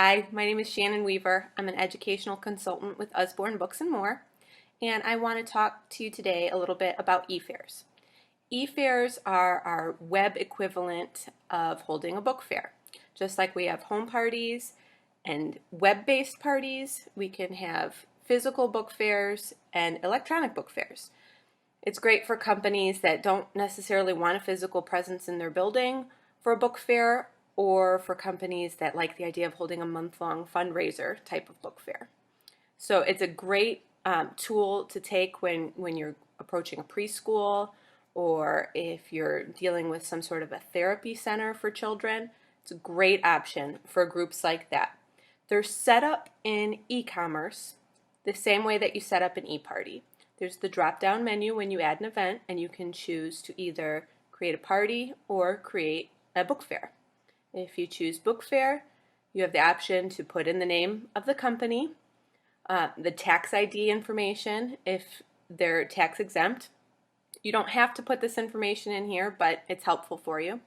Hi, my name is Shannon Weaver. I'm an educational consultant with Usborne Books and More, and I want to talk to you today a little bit about e-fairs. E-fairs are our web equivalent of holding a book fair. Just like we have home parties and web-based parties, we can have physical book fairs and electronic book fairs. It's great for companies that don't necessarily want a physical presence in their building for a book fair, or for companies that like the idea of holding a month-long fundraiser type of book fair. So it's a great tool to take when you're approaching a preschool, or if you're dealing with some sort of a therapy center for children. It's a great option for groups like that. They're set up in e-commerce the same way that you set up an e-party. There's the drop-down menu when you add an event, and you can choose to either create a party or create a book fair. If you choose book fair, you have the option to put in the name of the company, the tax ID information if they're tax exempt. You don't have to put this information in here, but it's helpful for you.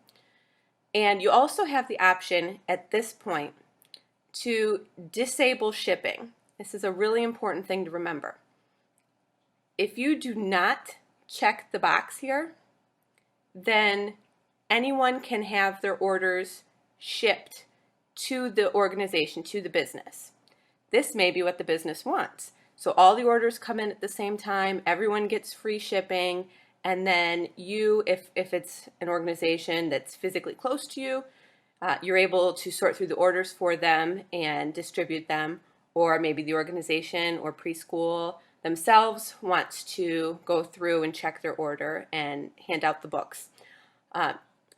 And you also have the option at this point to disable shipping. This is a really important thing to remember. If you do not check the box here, then anyone can have their orders shipped to the organization, to the business. This may be what the business wants. So all the orders come in at the same time, everyone gets free shipping, and then you, if it's an organization that's physically close to you, you're able to sort through the orders for them and distribute them, or maybe the organization or preschool themselves wants to go through and check their order and hand out the books.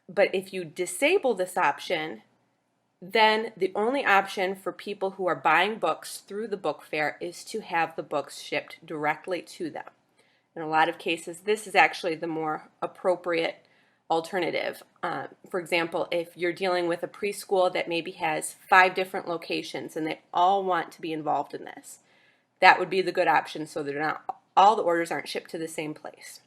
But if you disable this option, then the only option for people who are buying books through the book fair is to have the books shipped directly to them. In a lot of cases, this is actually the more appropriate alternative. For example, if you're dealing with a preschool that maybe has 5 different locations and they all want to be involved in this, that would be the good option, so they're not, all the orders aren't shipped to the same place.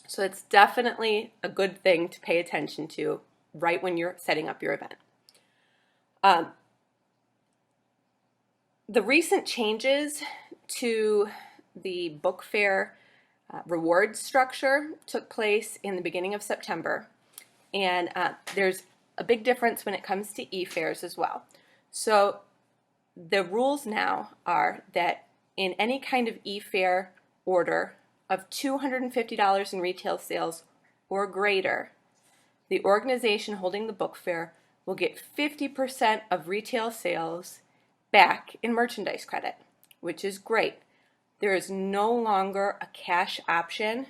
So it's definitely a good thing to pay attention to right when you're setting up your event. The recent changes to the book fair reward structure took place in the beginning of September, and there's a big difference when it comes to e-fairs as well. So the rules now are that in any kind of e-fair order of $250 in retail sales or greater, the organization holding the book fair will get 50% of retail sales back in merchandise credit, which is great. There is no longer a cash option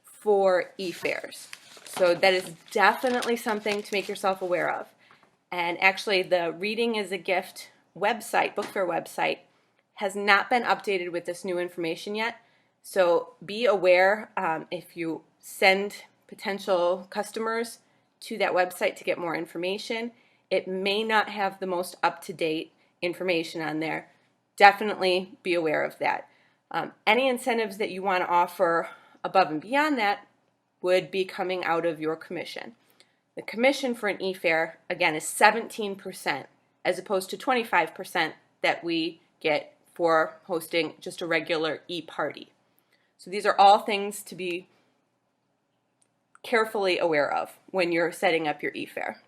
for e-fairs. So that is definitely something to make yourself aware of. And actually, the Reading is a Gift website, book fair website, has not been updated with this new information yet. So be aware if you send potential customers to that website to get more information, it may not have the most up-to-date information on there. Definitely be aware of that. Any incentives that you want to offer above and beyond that would be coming out of your commission. The commission for an e-fair, again, is 17% as opposed to 25% that we get for hosting just a regular e-party. So these are all things to be carefully aware of when you're setting up your e-fair.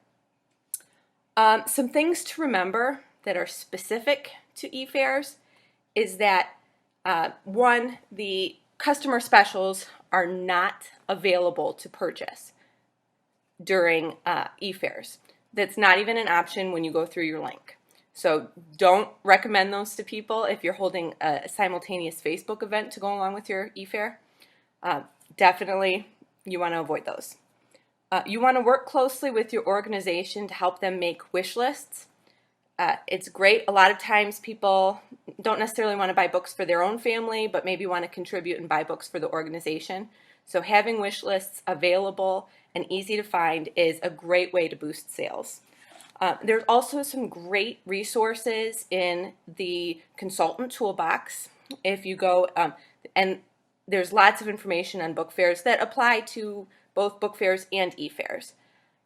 Some things to remember that are specific to e-fairs is that one, the customer specials are not available to purchase during e-fairs. That's not even an option when you go through your link. So don't recommend those to people if you're holding a simultaneous Facebook event to go along with your e-fair. Definitely you want to avoid those. You want to work closely with your organization to help them make wish lists. It's great. A lot of times people don't necessarily want to buy books for their own family, but maybe want to contribute and buy books for the organization. So having wish lists available and easy to find is a great way to boost sales. There's also some great resources in the consultant toolbox. If you go, and there's lots of information on book fairs that apply to both book fairs and e-fairs.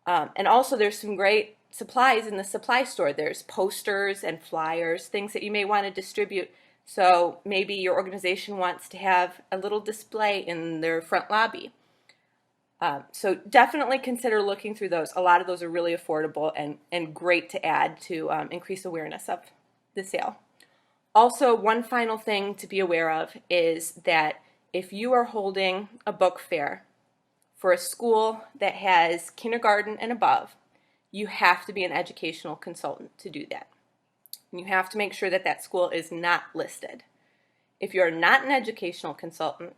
And also there's some great supplies in the supply store. There's posters and flyers, things that you may want to distribute. So maybe your organization wants to have a little display in their front lobby. So definitely consider looking through those. A lot of those are really affordable and great to add to increase awareness of the sale. Also, one final thing to be aware of is that if you are holding a book fair for a school that has kindergarten and above, you have to be an educational consultant to do that. You have to make sure that that school is not listed. If you're not an educational consultant,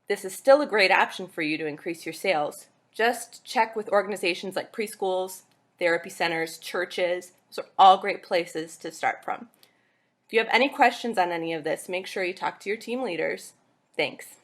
this is still a great option for you to increase your sales. Just check with organizations like preschools, therapy centers, churches. Those are all great places to start from. If you have any questions on any of this, make sure you talk to your team leaders. Thanks.